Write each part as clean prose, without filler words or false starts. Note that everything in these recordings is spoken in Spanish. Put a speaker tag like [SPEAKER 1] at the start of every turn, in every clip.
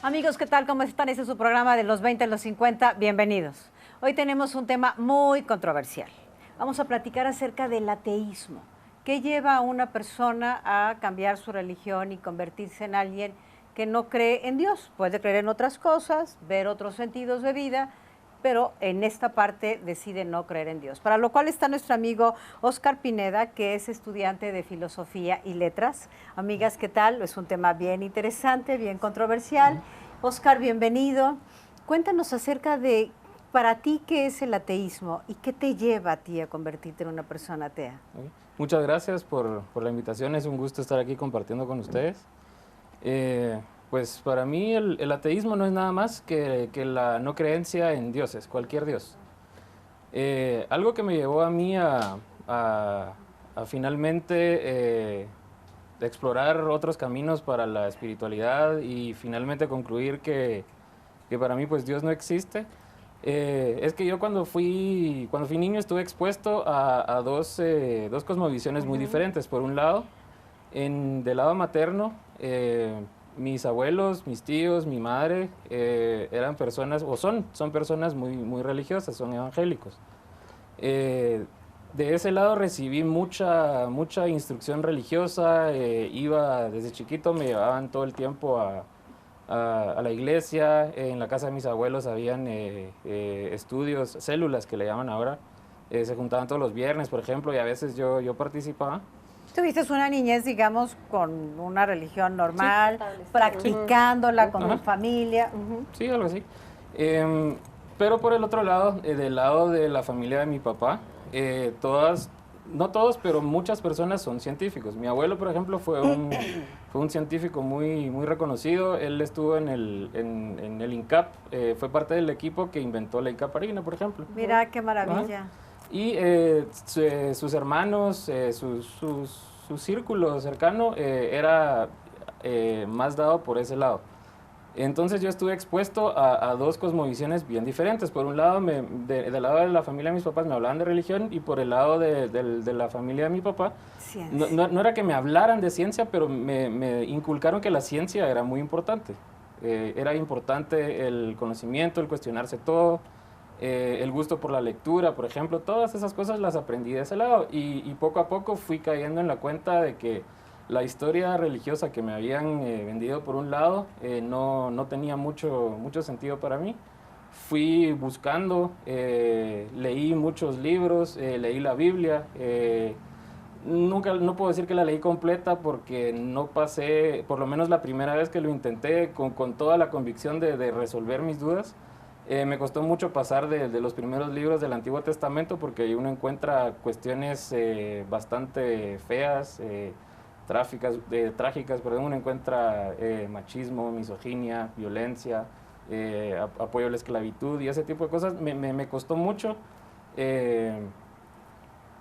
[SPEAKER 1] Amigos, ¿qué tal? ¿Cómo están? Este es su programa de los 20 a los 50. Bienvenidos. Hoy tenemos un tema muy controversial. Vamos a platicar acerca del ateísmo. ¿Qué lleva a una persona a cambiar su religión y convertirse en alguien que no cree en Dios? Puede creer en otras cosas, ver otros sentidos de vida, pero en esta parte decide no creer en Dios. Para lo cual está nuestro amigo Oscar Pineda, que es estudiante de Filosofía y Letras. Amigas, ¿qué tal? Es un tema bien interesante, bien controversial. Oscar, bienvenido. Cuéntanos acerca de, para ti, ¿qué es el ateísmo y qué te lleva a ti a convertirte en una persona atea?
[SPEAKER 2] Muchas gracias por la invitación, es un gusto estar aquí compartiendo con ustedes. Pues para mí el ateísmo no es nada más que la no creencia en dioses, cualquier dios. Algo que me llevó a mí a finalmente explorar otros caminos para la espiritualidad y finalmente concluir que para mí pues Dios no existe. Es que yo cuando fui niño estuve expuesto a dos cosmovisiones muy diferentes. Por un lado, del lado materno, mis abuelos, mis tíos, mi madre eran personas, o son personas muy religiosas, son evangélicos. De ese lado recibí mucha instrucción religiosa, iba desde chiquito, me llevaban todo el tiempo a la iglesia. En la casa de mis abuelos habían estudios, células que le llaman ahora, se juntaban todos los viernes, por ejemplo, y a veces yo participaba.
[SPEAKER 1] Tuviste una niñez, digamos, con una religión normal, sí, practicándola con tu familia.
[SPEAKER 2] Sí, algo así. Pero por el otro lado, del lado de la familia de mi papá, no todos, pero muchas personas son científicos. Mi abuelo, por ejemplo, fue un científico muy reconocido. Él estuvo en el INCAP, fue parte del equipo que inventó la Incaparina, por ejemplo.
[SPEAKER 1] Mira, qué maravilla.
[SPEAKER 2] Y sus hermanos, su círculo cercano era más dado por ese lado. Entonces yo estuve expuesto a dos cosmovisiones bien diferentes. Por un lado, del lado de la familia de mis papás me hablaban de religión, y por el lado de la familia de mi papá, no era que me hablaran de ciencia, pero me inculcaron que la ciencia era muy importante. Era importante el conocimiento, el cuestionarse todo, el gusto por la lectura, por ejemplo. Todas esas cosas las aprendí de ese lado, y poco a poco fui cayendo en la cuenta de que la historia religiosa que me habían vendido por un lado no tenía mucho sentido para mí. Fui buscando, leí muchos libros, leí la Biblia. No puedo decir que la leí completa porque no pasé, por lo menos la primera vez que lo intenté, con toda la convicción de resolver mis dudas. Me costó mucho pasar de los primeros libros del Antiguo Testamento, porque ahí uno encuentra cuestiones bastante feas, trágicas, perdón. Uno encuentra machismo, misoginia, violencia, apoyo a la esclavitud y ese tipo de cosas. Me costó mucho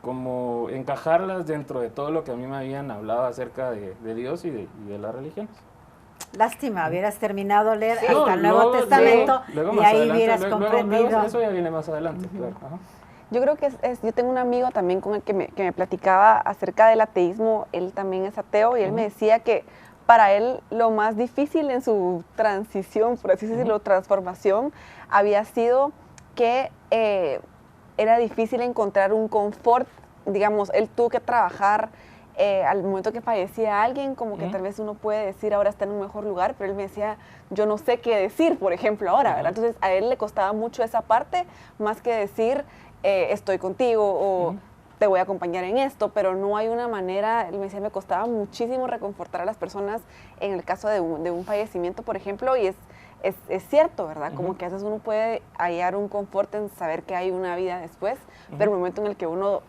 [SPEAKER 2] como encajarlas dentro de todo lo que a mí me habían hablado acerca de Dios y de las religiones.
[SPEAKER 1] Lástima, hubieras terminado leer hasta el Nuevo Testamento y ahí hubieras comprendido.
[SPEAKER 2] Eso ya viene más adelante, claro. Ajá.
[SPEAKER 3] Yo creo que yo tengo un amigo también con el que me platicaba acerca del ateísmo. Él también es ateo, y él me decía que para él lo más difícil en su transición, por así decirlo, transformación, había sido que era difícil encontrar un confort. Digamos, él tuvo que trabajar al momento que fallecía alguien, como que tal vez uno puede decir ahora está en un mejor lugar, pero él me decía, yo no sé qué decir, por ejemplo, ahora, ¿verdad? Entonces a él le costaba mucho esa parte, más que decir estoy contigo o te voy a acompañar en esto, pero no hay una manera. Él me decía, me costaba muchísimo reconfortar a las personas en el caso de un fallecimiento, por ejemplo, y es cierto, ¿verdad? Como que a veces uno puede hallar un confort en saber que hay una vida después, pero el momento en el que uno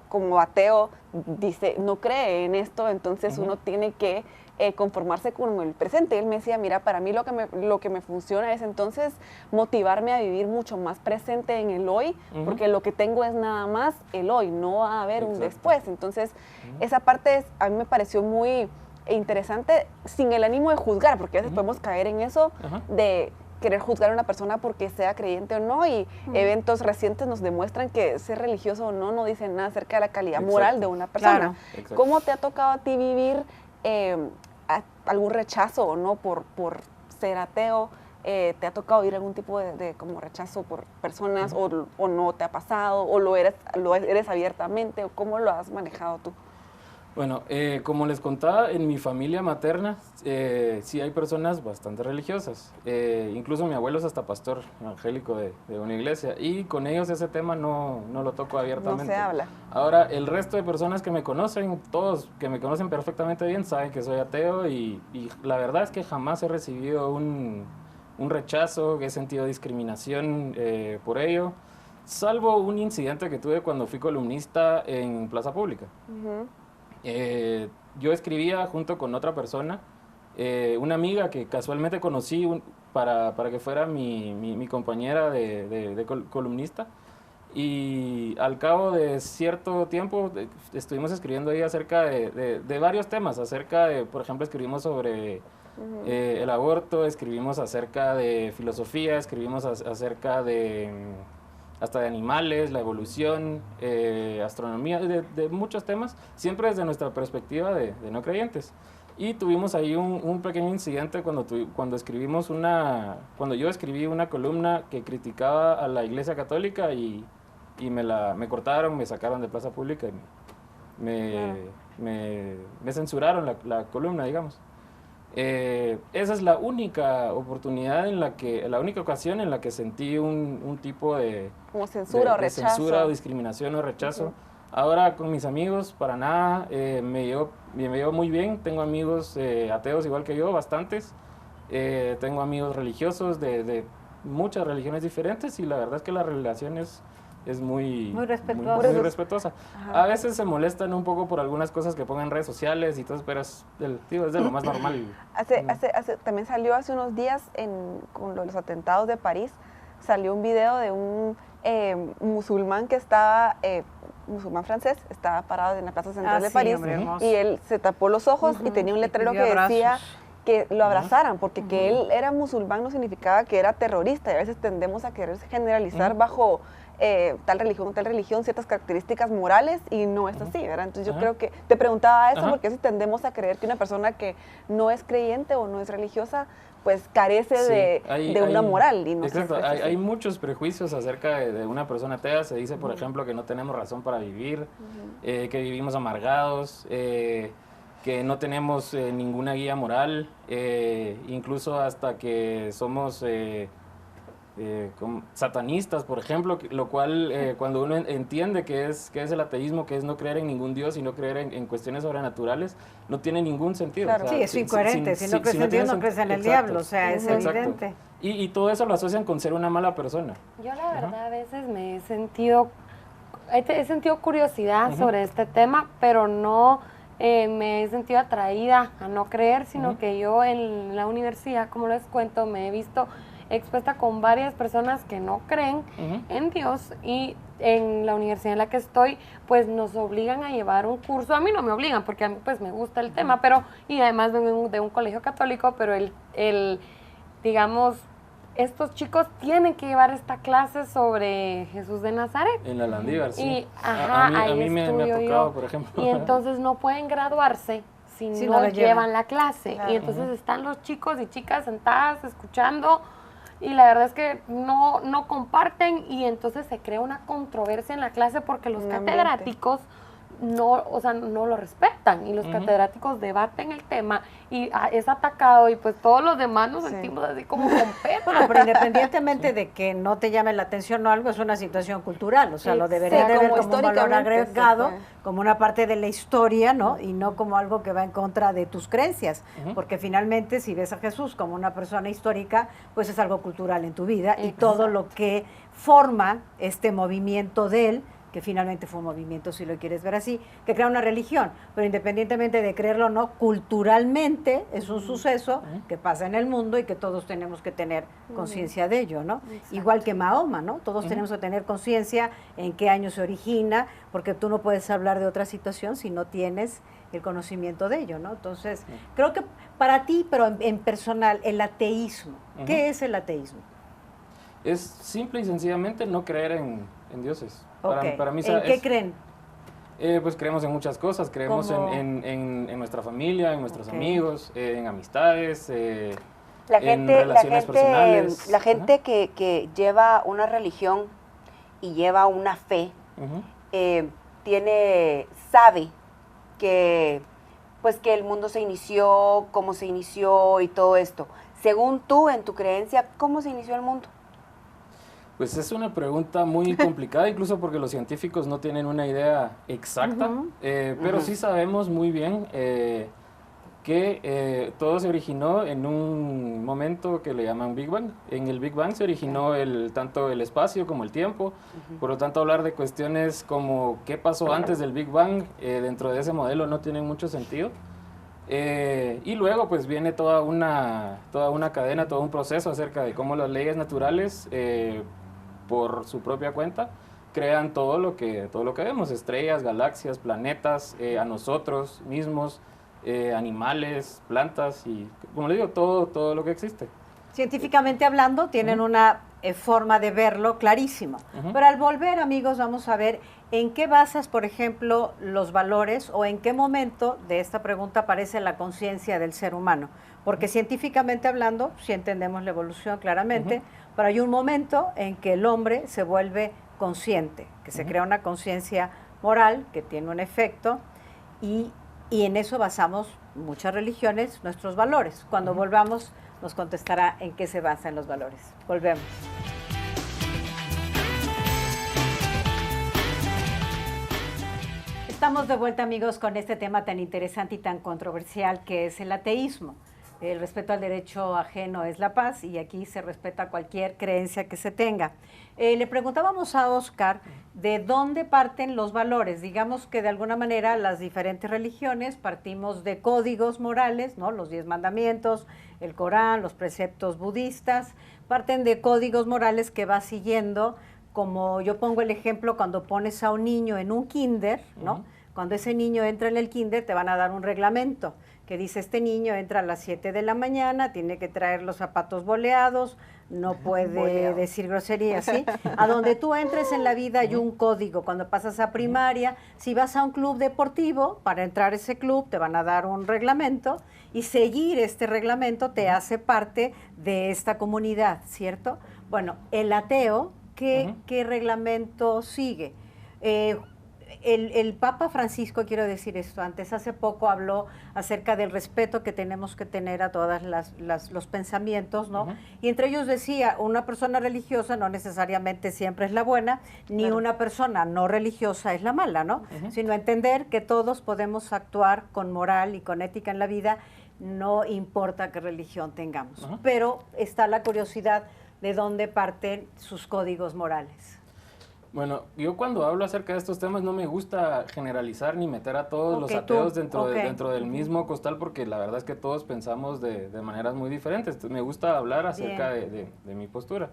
[SPEAKER 3] como ateo dice, no cree en esto, entonces uno tiene que conformarse con el presente. Y él me decía, mira, para mí lo que me funciona es entonces motivarme a vivir mucho más presente en el hoy, porque lo que tengo es nada más el hoy, no va a haber un después. Entonces, esa parte a mí me pareció muy interesante, sin el ánimo de juzgar, porque a veces podemos caer en eso de querer juzgar a una persona porque sea creyente o no, y eventos recientes nos demuestran que ser religioso o no dice nada acerca de la calidad moral de una persona. ¿Cómo te ha tocado a ti vivir algún rechazo o no por ser ateo? ¿Te ha tocado oír algún tipo de como rechazo por personas o no te ha pasado? ¿O lo eres abiertamente? ¿O cómo lo has manejado tú?
[SPEAKER 2] Bueno, como les contaba, en mi familia materna sí hay personas bastante religiosas. Incluso mi abuelo es hasta pastor evangélico de una iglesia y con ellos ese tema no lo toco abiertamente.
[SPEAKER 3] No se habla.
[SPEAKER 2] Ahora, el resto de personas que me conocen, todos que me conocen perfectamente bien, saben que soy ateo y la verdad es que jamás he recibido un rechazo, he sentido discriminación por ello, salvo un incidente que tuve cuando fui columnista en Plaza Pública. Yo escribía junto con otra persona, una amiga que casualmente conocí para que fuera mi compañera de columnista, y al cabo de cierto tiempo estuvimos escribiendo ahí acerca de varios temas, acerca de, por ejemplo, escribimos sobre el aborto, escribimos acerca de filosofía, escribimos acerca de hasta de animales, la evolución, astronomía, de muchos temas, siempre desde nuestra perspectiva de no creyentes. Y tuvimos ahí un pequeño incidente cuando yo escribí una columna que criticaba a la Iglesia Católica y me cortaron, me sacaron de Plaza Pública y me censuraron la columna, digamos. Esa es la única oportunidad la única ocasión en la que sentí un tipo de...
[SPEAKER 3] Como censura o rechazo.
[SPEAKER 2] Censura o discriminación o rechazo. Ahora con mis amigos, para nada, me llevo muy bien. Tengo amigos ateos igual que yo, bastantes. Tengo amigos religiosos de muchas religiones diferentes y la verdad es que la relación es muy respetuosa. Muy respetuosa. A veces se molestan un poco por algunas cosas que pongan en redes sociales y todo, pero es de lo más normal.
[SPEAKER 3] También salió hace unos días con los atentados de París, salió un video de un musulmán que estaba, musulmán francés, estaba parado en la plaza central de París, y él se tapó los ojos y tenía un letrero que decía que lo abrazaran, porque que él era musulmán no significaba que era terrorista, y a veces tendemos a querer generalizar bajo tal religión, ciertas características morales, y no es así, ¿verdad? Entonces yo creo que te preguntaba eso porque si tendemos a creer que una persona que no es creyente o no es religiosa, pues carece de una moral. Y no
[SPEAKER 2] exacto, hay muchos prejuicios acerca de una persona atea. Se dice, por ejemplo, que no tenemos razón para vivir, que vivimos amargados, que no tenemos ninguna guía moral, incluso hasta que somos... como satanistas, por ejemplo, lo cual cuando uno entiende qué es el ateísmo, que es no creer en ningún Dios y no creer en cuestiones sobrenaturales, no tiene ningún sentido.
[SPEAKER 1] Claro. O sea, sí, es incoherente, si no crees en Dios no crees en el diablo, o sea, es evidente.
[SPEAKER 2] Y todo eso lo asocian con ser una mala persona.
[SPEAKER 4] Yo la verdad a veces he sentido curiosidad sobre este tema, pero no me he sentido atraída a no creer, sino que yo en la universidad, como les cuento, me he visto expuesta con varias personas que no creen en Dios, y en la universidad en la que estoy pues nos obligan a llevar un curso. A mí no me obligan porque a mí pues me gusta el tema, pero y además de un colegio católico, pero digamos, estos chicos tienen que llevar esta clase sobre Jesús de Nazaret.
[SPEAKER 2] En la Landívar, sí.
[SPEAKER 4] Y, a mí me ha tocado,
[SPEAKER 2] por ejemplo.
[SPEAKER 4] Y entonces no pueden graduarse si no llevan la clase. Claro. Y entonces están los chicos y chicas sentadas escuchando, y la verdad es que no comparten, y entonces se crea una controversia en la clase porque los catedráticos no lo respetan, y los catedráticos debaten el tema y es atacado, y pues todos los demás nos sentimos así como con pena.
[SPEAKER 1] Bueno, pero independientemente de que no te llame la atención o algo, es una situación cultural, o sea, lo deberías de ver como un valor agregado, como una parte de la historia, ¿no? Y no como algo que va en contra de tus creencias, porque finalmente si ves a Jesús como una persona histórica, pues es algo cultural en tu vida, y todo lo que forma este movimiento de él, que finalmente fue un movimiento, si lo quieres ver así, que crea una religión, pero independientemente de creerlo o no, culturalmente es un suceso que pasa en el mundo y que todos tenemos que tener conciencia de ello, ¿no? Exacto. Igual que Mahoma, ¿no? Todos tenemos que tener conciencia en qué año se origina, porque tú no puedes hablar de otra situación si no tienes el conocimiento de ello, ¿no? Entonces, creo que para ti, pero en personal, el ateísmo, ¿qué es el ateísmo?
[SPEAKER 2] Es simple y sencillamente no creer en dioses.
[SPEAKER 1] Okay.
[SPEAKER 2] Para mí,
[SPEAKER 1] ¿En qué creen?
[SPEAKER 2] Pues creemos en muchas cosas, creemos en nuestra familia, en nuestros amigos, en amistades,
[SPEAKER 5] La
[SPEAKER 2] en
[SPEAKER 5] gente,
[SPEAKER 2] relaciones personales.
[SPEAKER 5] la gente que lleva una religión y lleva una fe, sabe que, pues, que el mundo se inició, cómo se inició y todo esto. Según tú, en tu creencia, ¿cómo se inició el mundo?
[SPEAKER 2] Pues es una pregunta muy complicada, incluso porque los científicos no tienen una idea exacta, pero sí sabemos muy bien que todo se originó en un momento que le llaman Big Bang. En el Big Bang se originó tanto el espacio como el tiempo, por lo tanto hablar de cuestiones como qué pasó antes del Big Bang dentro de ese modelo no tiene mucho sentido. Y luego pues viene toda una cadena, todo un proceso acerca de cómo las leyes naturales por su propia cuenta crean todo lo que vemos, estrellas, galaxias, planetas, a nosotros mismos, animales, plantas y, como le digo, todo lo que existe.
[SPEAKER 1] Científicamente hablando, tienen una forma de verlo clarísimo. Pero al volver, amigos, vamos a ver en qué basas, por ejemplo, los valores o en qué momento de esta pregunta aparece la conciencia del ser humano. Porque científicamente hablando, sí entendemos la evolución claramente, pero hay un momento en que el hombre se vuelve consciente, que se crea una conciencia moral que tiene un efecto y en eso basamos muchas religiones, nuestros valores. Cuando volvamos nos contestará en qué se basan los valores. Volvemos. Estamos de vuelta, amigos, con este tema tan interesante y tan controversial que es el ateísmo. El respeto al derecho ajeno es la paz y aquí se respeta cualquier creencia que se tenga. Le preguntábamos a Oscar de dónde parten los valores. Digamos que de alguna manera las diferentes religiones partimos de códigos morales, ¿no? Los 10 mandamientos, el Corán, los preceptos budistas, parten de códigos morales que va siguiendo, como yo pongo el ejemplo cuando pones a un niño en un kinder, ¿no? Cuando ese niño entra en el kinder te van a dar un reglamento que dice, este niño entra a las 7 de la mañana, tiene que traer los zapatos boleados, no puede decir groserías, ¿sí? A donde tú entres en la vida hay un código. Cuando pasas a primaria, si vas a un club deportivo, para entrar a ese club te van a dar un reglamento y seguir este reglamento te hace parte de esta comunidad, ¿cierto? Bueno, el ateo, ¿qué reglamento sigue? El Papa Francisco, quiero decir esto antes, hace poco habló acerca del respeto que tenemos que tener a todos los pensamientos, ¿no? Y entre ellos decía, una persona religiosa no necesariamente siempre es la buena, ni una persona no religiosa es la mala, ¿no? Sino entender que todos podemos actuar con moral y con ética en la vida, no importa qué religión tengamos. Pero está la curiosidad de dónde parten sus códigos morales.
[SPEAKER 2] Bueno, yo cuando hablo acerca de estos temas no me gusta generalizar ni meter a todos los ateos dentro del mismo costal, porque la verdad es que todos pensamos de maneras muy diferentes. Entonces, me gusta hablar acerca de mi postura.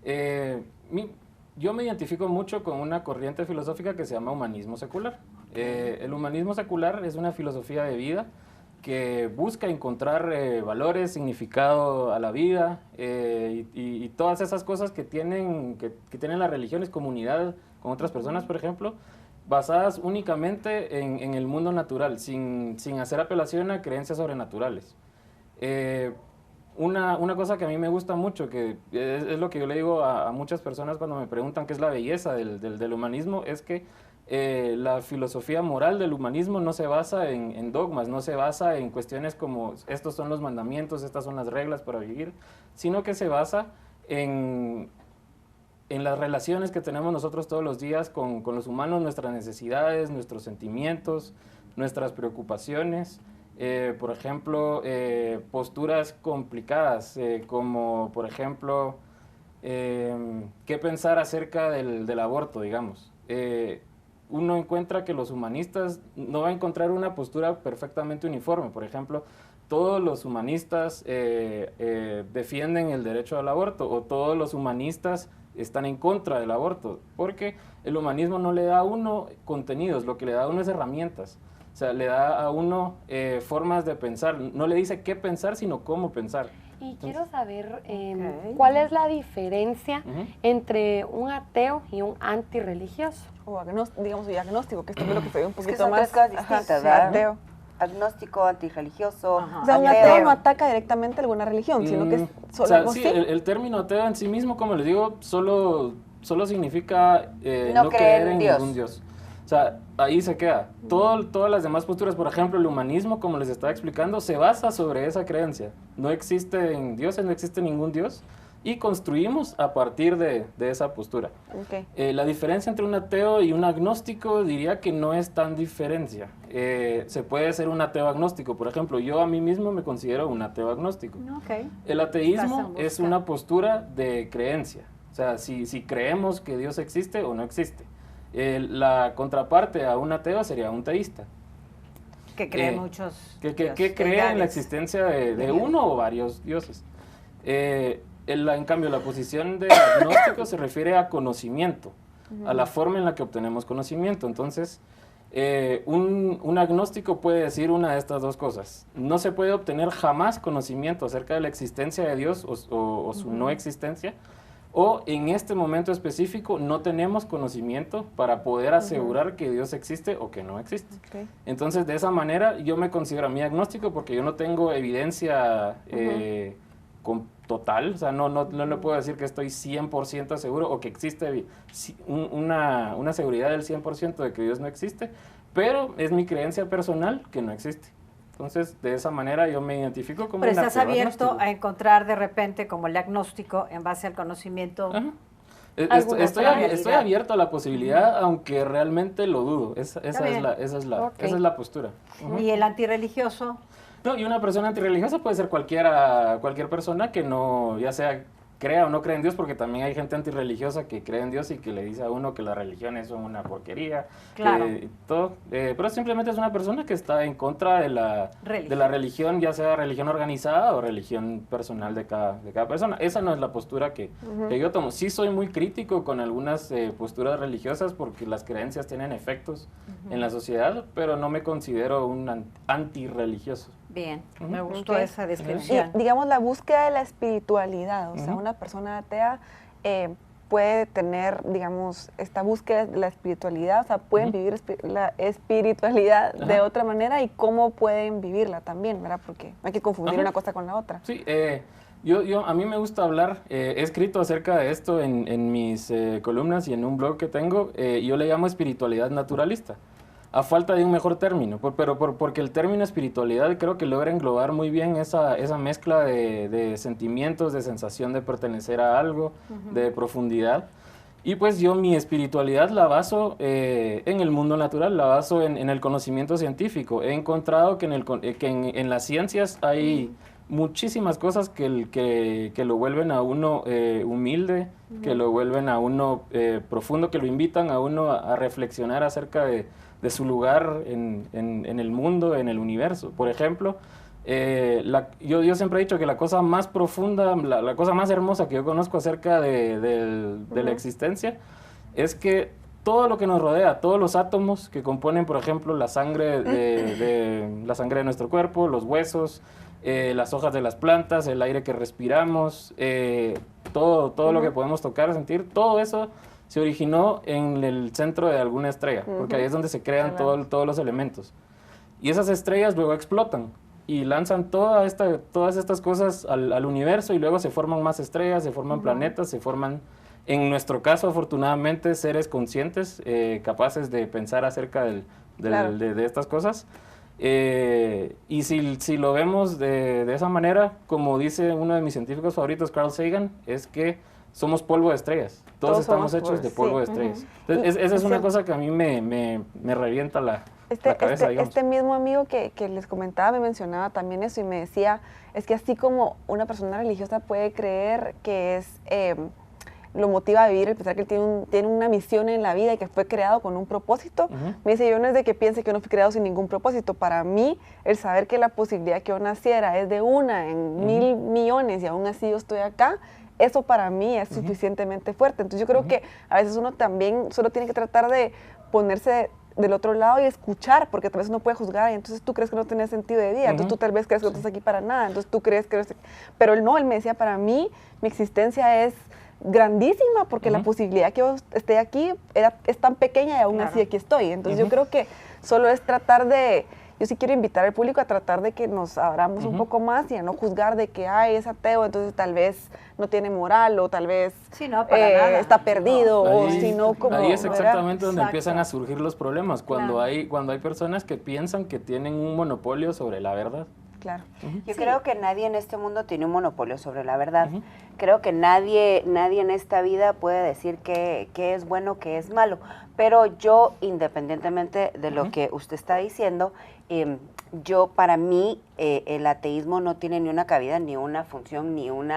[SPEAKER 2] Yo me identifico mucho con una corriente filosófica que se llama humanismo secular. El humanismo secular es una filosofía de vida que busca encontrar valores, significado a la vida y todas esas cosas que tienen las religiones, comunidad con otras personas, por ejemplo, basadas únicamente en el mundo natural, sin hacer apelación a creencias sobrenaturales. Una cosa que a mí me gusta mucho, que es lo que yo le digo a muchas personas cuando me preguntan qué es la belleza del humanismo, es que la filosofía moral del humanismo no se basa en dogmas, no se basa en cuestiones como estos son los mandamientos, estas son las reglas para vivir, sino que se basa en las relaciones que tenemos nosotros todos los días con los humanos, nuestras necesidades, nuestros sentimientos, nuestras preocupaciones. Por ejemplo, posturas complicadas, como por ejemplo, qué pensar acerca del aborto, digamos. Uno encuentra que los humanistas no va a encontrar una postura perfectamente uniforme. Por ejemplo, todos los humanistas defienden el derecho al aborto, o todos los humanistas están en contra del aborto, porque el humanismo no le da a uno contenidos, lo que le da a uno es herramientas. O sea, le da a uno formas de pensar, no le dice qué pensar, sino cómo pensar.
[SPEAKER 4] Y quiero saber cuál es la diferencia entre un ateo y un antirreligioso.
[SPEAKER 3] O digamos agnóstico, que es también lo que se ve un poquito
[SPEAKER 5] son
[SPEAKER 3] más
[SPEAKER 5] tres cosas distintas, ¿verdad?
[SPEAKER 3] ateo.
[SPEAKER 5] agnóstico, antirreligioso,
[SPEAKER 1] Ajá.
[SPEAKER 3] O sea, un
[SPEAKER 5] ateo.
[SPEAKER 3] ateo no ataca directamente alguna religión, sino que es solo
[SPEAKER 2] o sea,
[SPEAKER 3] algo
[SPEAKER 2] sí,
[SPEAKER 3] así.
[SPEAKER 2] el término ateo en sí mismo, como les digo, solo significa
[SPEAKER 5] No
[SPEAKER 2] no
[SPEAKER 5] creer
[SPEAKER 2] creer
[SPEAKER 5] en
[SPEAKER 2] en
[SPEAKER 5] Dios.
[SPEAKER 2] ningún Dios. O sea, ahí se queda. Todas las demás posturas, por ejemplo, el humanismo, como les estaba explicando, se basa sobre esa creencia. No existen dioses, no existe ningún Dios, y construimos a partir de esa postura.
[SPEAKER 3] Ok.
[SPEAKER 2] La diferencia entre un ateo y un agnóstico diría que no es tan diferencia. Se puede ser un ateo agnóstico. Por ejemplo, yo a mí mismo me considero un ateo agnóstico.
[SPEAKER 1] Ok.
[SPEAKER 2] El
[SPEAKER 1] Estás
[SPEAKER 2] ateísmo
[SPEAKER 1] en
[SPEAKER 2] es
[SPEAKER 1] busca.
[SPEAKER 2] una postura de creencia. O sea, si creemos que Dios existe o no existe. La contraparte a un ateo sería un teísta,
[SPEAKER 1] Que cree
[SPEAKER 2] Eh,
[SPEAKER 1] muchos.
[SPEAKER 2] que
[SPEAKER 1] dios-
[SPEAKER 2] cree en la
[SPEAKER 1] deidades.
[SPEAKER 2] existencia de
[SPEAKER 1] Dios.
[SPEAKER 2] uno o varios dioses. En cambio, la posición de agnóstico se refiere a conocimiento, a la forma en la que obtenemos conocimiento. Entonces, un agnóstico puede decir una de estas dos cosas. No se puede obtener jamás conocimiento acerca de la existencia de Dios o su no existencia, o en este momento específico no tenemos conocimiento para poder asegurar que Dios existe o que no existe.
[SPEAKER 3] Ok.
[SPEAKER 2] Entonces, de esa manera, yo me considero a mí agnóstico porque yo no tengo evidencia total, o sea, no le puedo decir que estoy 100% seguro o que existe una seguridad del 100% de que Dios no existe, pero es mi creencia personal que no existe. Entonces, de esa manera yo me identifico como
[SPEAKER 1] Pero
[SPEAKER 2] un
[SPEAKER 1] estás
[SPEAKER 2] ateo
[SPEAKER 1] abierto
[SPEAKER 2] agnóstico.
[SPEAKER 1] a encontrar de repente como el agnóstico en base al conocimiento.
[SPEAKER 2] Ajá.
[SPEAKER 4] Alguna
[SPEAKER 2] Estoy
[SPEAKER 4] otra
[SPEAKER 2] estoy
[SPEAKER 1] realidad.
[SPEAKER 2] abierto a la posibilidad, aunque realmente lo dudo. Esa
[SPEAKER 1] bien.
[SPEAKER 4] Ok.
[SPEAKER 2] es la postura. Ujú.
[SPEAKER 1] Y el antirreligioso.
[SPEAKER 2] No, y una persona antirreligiosa puede ser cualquier persona que no, ya sea crea o no cree en Dios, porque también hay gente antirreligiosa que cree en Dios y que le dice a uno que las religiones son una porquería.
[SPEAKER 1] Claro.
[SPEAKER 2] Pero simplemente es una persona que está en contra de la religión, ya sea religión organizada o religión personal de cada persona. Esa no es la postura que yo tomo. Sí soy muy crítico con algunas posturas religiosas porque las creencias tienen efectos en la sociedad, pero no me considero un antirreligioso.
[SPEAKER 1] Bien,
[SPEAKER 2] Ujú.
[SPEAKER 1] me gustó
[SPEAKER 3] Ok.
[SPEAKER 1] esa
[SPEAKER 3] Y
[SPEAKER 1] descripción.
[SPEAKER 3] digamos la búsqueda de la espiritualidad, o sea,
[SPEAKER 2] Ujú.
[SPEAKER 3] una persona atea puede tener, digamos, esta búsqueda de la espiritualidad, o sea, pueden
[SPEAKER 2] Ujú.
[SPEAKER 3] vivir la espiritualidad de
[SPEAKER 2] Ajá.
[SPEAKER 3] otra manera y cómo pueden vivirla también, ¿verdad? Porque no hay que confundir
[SPEAKER 2] Ajá.
[SPEAKER 3] una cosa con la otra.
[SPEAKER 2] Sí, a mí me gusta hablar, he escrito acerca de esto en mis columnas y en un blog que tengo, yo le llamo espiritualidad naturalista, a falta de un mejor término, porque el término espiritualidad creo que logra englobar muy bien esa mezcla de sentimientos, de sensación de pertenecer a algo, de profundidad. Y pues yo mi espiritualidad la baso en el mundo natural, la baso en el conocimiento científico. He encontrado que en las ciencias hay muchísimas cosas que lo vuelven a uno humilde, que lo vuelven a uno profundo, que lo invitan a uno a reflexionar acerca de su lugar en el mundo, en el universo. Por ejemplo, yo siempre he dicho que la cosa más profunda, la cosa más hermosa que yo conozco acerca de la existencia es que todo lo que nos rodea, todos los átomos que componen, por ejemplo, la sangre la sangre de nuestro cuerpo, los huesos, las hojas de las plantas, el aire que respiramos, todo lo que podemos tocar, sentir, todo eso se originó en el centro de alguna estrella, porque ahí es donde se crean todos los elementos. Y esas estrellas luego explotan y lanzan todas estas cosas al universo y luego se forman más estrellas, se forman planetas, se forman, en nuestro caso afortunadamente, seres conscientes, capaces de pensar acerca de estas cosas. Y si lo vemos de esa manera, como dice uno de mis científicos favoritos, Carl Sagan, es que somos polvo de estrellas. Todos estamos
[SPEAKER 3] somos
[SPEAKER 2] hechos de polvo de estrellas.
[SPEAKER 3] Ujú.
[SPEAKER 2] Entonces, esa es una
[SPEAKER 3] cierto.
[SPEAKER 2] cosa que a mí me revienta la cabeza, digamos.
[SPEAKER 3] Este mismo amigo que les comentaba me mencionaba también eso y me decía, es que así como una persona religiosa puede creer que lo motiva a vivir, el pensar que él tiene una misión en la vida y que fue creado con un propósito,
[SPEAKER 2] Ujú.
[SPEAKER 3] me dice, yo no es de que piense que no fui creado sin ningún propósito, para mí el saber que la posibilidad que yo naciera es de una en 1,000 millones y aún así yo estoy acá, eso para mí es suficientemente fuerte. Entonces yo creo que a veces uno también solo tiene que tratar de ponerse del otro lado y escuchar, porque tal vez uno puede juzgar y entonces tú crees que no tienes sentido de vida, entonces tú tal vez crees que no estás aquí para nada, entonces tú crees que no estás... Pero él me decía, para mí mi existencia es grandísima porque la posibilidad que yo esté aquí es tan pequeña y aún así aquí estoy. Entonces yo creo que solo es tratar de yo sí quiero invitar al público a tratar de que nos abramos un poco más y a no juzgar de que, ay, es ateo, entonces tal vez no tiene moral o tal vez
[SPEAKER 1] Sí, no, para nada.
[SPEAKER 3] está perdido o
[SPEAKER 2] Ahí-
[SPEAKER 3] si no como...
[SPEAKER 2] Ahí es
[SPEAKER 3] ¿verdad?
[SPEAKER 2] exactamente donde
[SPEAKER 1] Exacto.
[SPEAKER 2] empiezan a surgir los problemas, cuando,
[SPEAKER 1] Claro.
[SPEAKER 2] cuando hay personas que piensan que tienen un monopolio sobre la verdad.
[SPEAKER 3] Claro.
[SPEAKER 5] Yo
[SPEAKER 1] Sí.
[SPEAKER 5] creo que nadie en este mundo tiene un monopolio sobre la verdad.
[SPEAKER 2] Ujú.
[SPEAKER 5] Creo que nadie en esta vida puede decir qué es bueno, qué es malo. Pero yo, independientemente de lo que usted está diciendo, para mí, el ateísmo no tiene ni una cabida, ni una función, ni un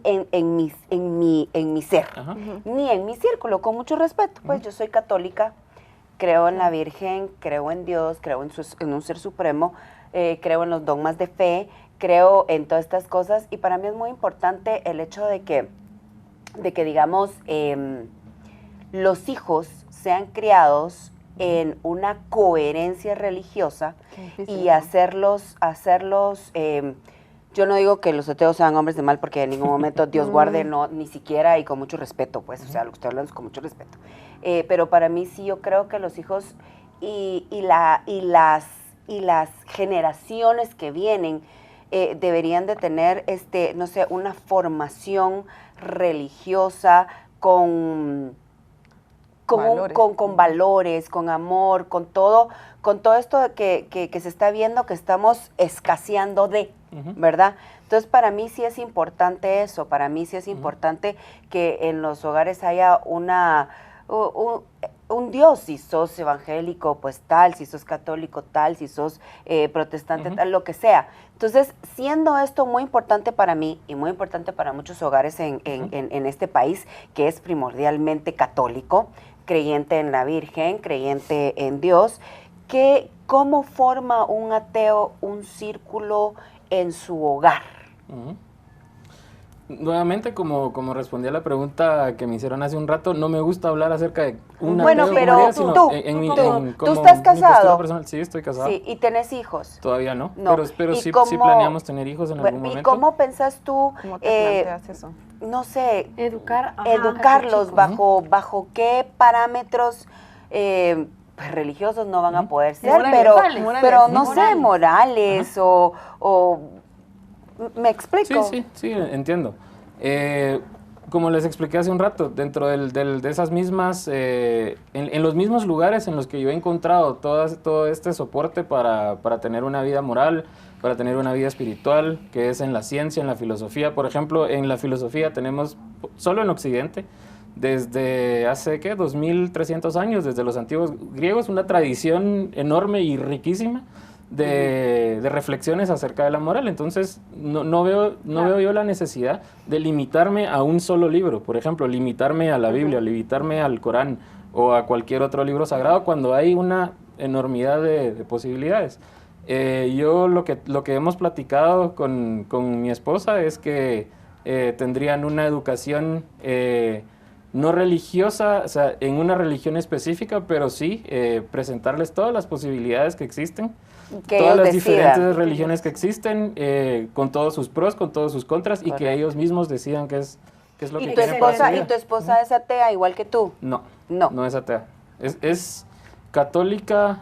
[SPEAKER 5] en mi ser,
[SPEAKER 2] Ajá.
[SPEAKER 5] ni en mi círculo, con mucho respeto. Pues yo soy católica, creo en la Virgen, creo en Dios, creo en un ser supremo, creo en los dogmas de fe, creo en todas estas cosas, y para mí es muy importante el hecho de que digamos, los hijos sean criados en una coherencia religiosa y hacerlos, yo no digo que los ateos sean hombres de mal, porque en ningún momento Dios guarde, no, ni siquiera, y con mucho respeto, pues, o sea, lo que estoy hablando es con mucho respeto. Pero para mí sí, yo creo que los hijos y las generaciones que vienen deberían de tener, no sé, una formación religiosa con valores, con amor, con todo esto que se está viendo que estamos escaseando ¿verdad? Entonces, para mí sí es importante eso, para mí sí es importante que en los hogares haya un Dios, si sos evangélico, pues tal, si sos católico, tal, si sos protestante, tal, lo que sea. Entonces, siendo esto muy importante para mí y muy importante para muchos hogares en este país, que es primordialmente católico, creyente en la Virgen, creyente en Dios, ¿cómo forma un ateo un círculo en su hogar?
[SPEAKER 2] Ujú. Nuevamente, como respondí a la pregunta que me hicieron hace un rato, no me gusta hablar acerca de un
[SPEAKER 5] Bueno,
[SPEAKER 2] ateo
[SPEAKER 5] pero
[SPEAKER 2] como tal, sino
[SPEAKER 5] tú
[SPEAKER 2] como
[SPEAKER 5] estás
[SPEAKER 2] mi postura
[SPEAKER 5] casado.
[SPEAKER 2] personal. Sí, estoy casado.
[SPEAKER 5] Sí, y tenés hijos.
[SPEAKER 2] Todavía no,
[SPEAKER 5] No.
[SPEAKER 2] pero
[SPEAKER 5] ¿Y
[SPEAKER 2] sí,
[SPEAKER 5] cómo-
[SPEAKER 2] sí planeamos tener hijos en algún
[SPEAKER 5] ¿Y
[SPEAKER 2] momento.
[SPEAKER 5] cómo pensás tú,
[SPEAKER 3] ¿Cómo te planteas eso?
[SPEAKER 5] no sé,
[SPEAKER 4] Educarlos
[SPEAKER 5] educarlos
[SPEAKER 4] chicos.
[SPEAKER 5] bajo qué parámetros pues, religiosos no van a poder ser,
[SPEAKER 4] Morales,
[SPEAKER 5] pero no
[SPEAKER 4] morales.
[SPEAKER 5] sé, morales o ¿me explico?
[SPEAKER 2] Sí, entiendo. Como les expliqué hace un rato, dentro de esas mismas, en los mismos lugares en los que yo he encontrado todo este soporte para tener una vida moral, para tener una vida espiritual, que es en la ciencia, en la filosofía. Por ejemplo, en la filosofía tenemos, solo en Occidente, desde hace, 2300 años, desde los antiguos griegos, una tradición enorme y riquísima de reflexiones acerca de la moral. Entonces, no veo yo la necesidad de limitarme a un solo libro. Por ejemplo, limitarme a la Biblia, limitarme al Corán o a cualquier otro libro sagrado, cuando hay una enormidad de posibilidades. Yo lo que hemos platicado con mi esposa es que tendrían una educación no religiosa, o sea, en una religión específica, pero sí presentarles todas las posibilidades que existen,
[SPEAKER 5] Que
[SPEAKER 2] todas
[SPEAKER 5] ellos
[SPEAKER 2] las
[SPEAKER 5] decidan.
[SPEAKER 2] diferentes religiones que existen, con todos sus pros, con todos sus contras, y que
[SPEAKER 5] Correcto.
[SPEAKER 2] ellos mismos decidan qué es lo que
[SPEAKER 5] ¿Y tu
[SPEAKER 2] quieren para su
[SPEAKER 5] esposa,
[SPEAKER 2] vida.
[SPEAKER 5] es atea igual que tú?
[SPEAKER 2] No,
[SPEAKER 5] No.
[SPEAKER 2] no es atea. Es católica,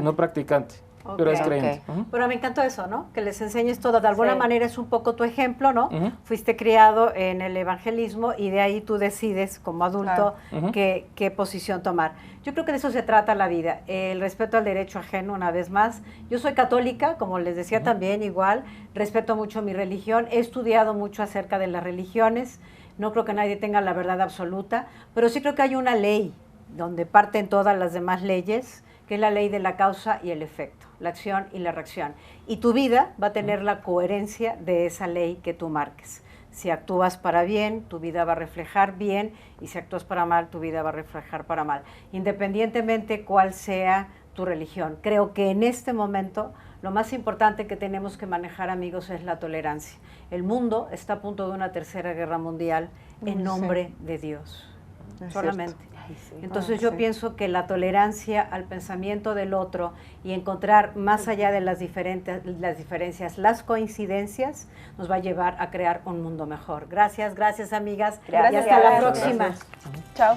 [SPEAKER 2] no practicante, pero es
[SPEAKER 1] Ok.
[SPEAKER 2] creyente. Ujú.
[SPEAKER 1] Pero me encantó eso, ¿no? Que les enseñes todo. De alguna
[SPEAKER 4] Sí.
[SPEAKER 1] manera es un poco tu ejemplo, ¿no?
[SPEAKER 2] Ujú.
[SPEAKER 1] Fuiste criado en el evangelismo y de ahí tú decides como adulto
[SPEAKER 2] Claro. Ujú.
[SPEAKER 1] qué posición tomar. Yo creo que de eso se trata la vida, el respeto al derecho ajeno, una vez más. Yo soy católica, como les decía también, igual, respeto mucho mi religión, he estudiado mucho acerca de las religiones, no creo que nadie tenga la verdad absoluta, pero sí creo que hay una ley donde parten todas las demás leyes, que es la ley de la causa y el efecto, la acción y la reacción. Y tu vida va a tener la coherencia de esa ley que tú marques. Si actúas para bien, tu vida va a reflejar bien, y si actúas para mal, tu vida va a reflejar para mal, independientemente cuál sea tu religión. Creo que en este momento lo más importante que tenemos que manejar, amigos, es la tolerancia. El mundo está a punto de una tercera guerra mundial en nombre de Dios,
[SPEAKER 3] Es
[SPEAKER 1] solamente.
[SPEAKER 3] cierto.
[SPEAKER 1] Entonces
[SPEAKER 3] Ah,
[SPEAKER 1] yo
[SPEAKER 3] sí.
[SPEAKER 1] pienso que la tolerancia al pensamiento del otro y encontrar más allá de las diferencias, las coincidencias, nos va a llevar a crear un mundo mejor. Gracias, amigas.
[SPEAKER 5] Gracias.
[SPEAKER 1] Y hasta la
[SPEAKER 5] Gracias.
[SPEAKER 1] próxima.
[SPEAKER 3] Chao.